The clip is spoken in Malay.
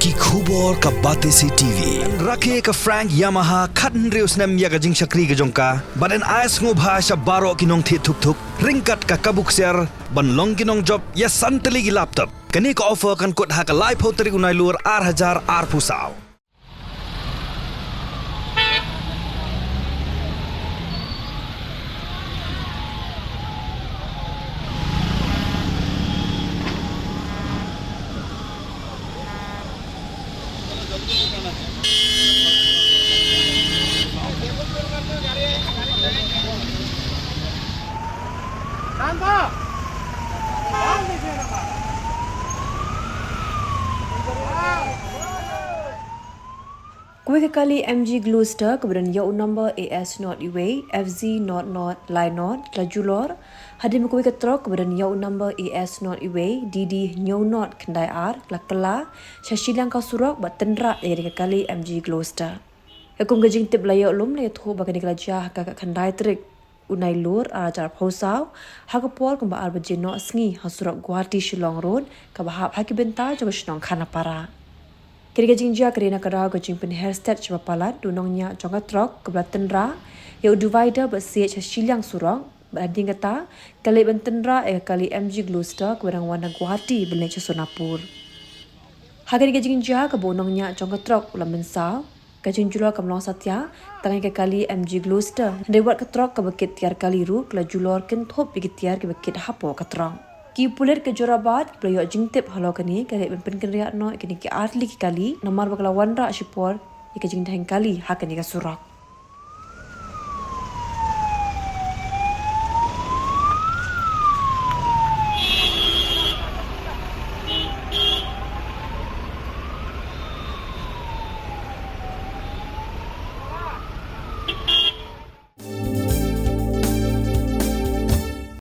ki khubor ka bate si TV rakhe ka Frank Yamaha khatn reus nem ya ga jing chakri ga jongka baden ais ngo bha sha baro kinong thi thuk thuk ringkat ka kabuk ser ban long kinong job ya santali gi laptop kani ka offer kan kot ha ka live hoteri unai lur 8000 ar pusau Kuih kali MG Gloster kemudian yau number AS not away FZ not line not lajulor hadim kuih ke Trok kemudian yau number AS not away DD new not kendai R lakela syashilang kau surak bat tendra dari kali MG Gloster yakum gajing tip layak lum le thu bakani kelajah kakak kendai trik unai lur ajar phosau hakapol kemba arbajino sngi hasurak Guwahati Shillong Road kabahap hakibenta juga senong khanapara Kiri jingja kerana kerau gajing pen hairstyle coba palat du Nongñiah jongka Trok kebelah tendra yau divider bersih syashilang surang berading kata kali ben tendra kali MG Gloster keberang warna Guwahati belen Sonapur. Hakari gajingja ke bo Nongñiah jongka Trok ulam Mynsaw gajing julor ke Melong Satya tangan ke kali MG Gloster dewat ke Trok ke bekit Tiar kali ru kela julor ken thop bigi Tiar ke bekit hapo ke Trok. Ki pulet ke Jorabat beliau jingtip halau kini kali ben kenriak no kini ki arli ki kali nomor bakala wanra sipor ikajing dahing kali hakani ka surak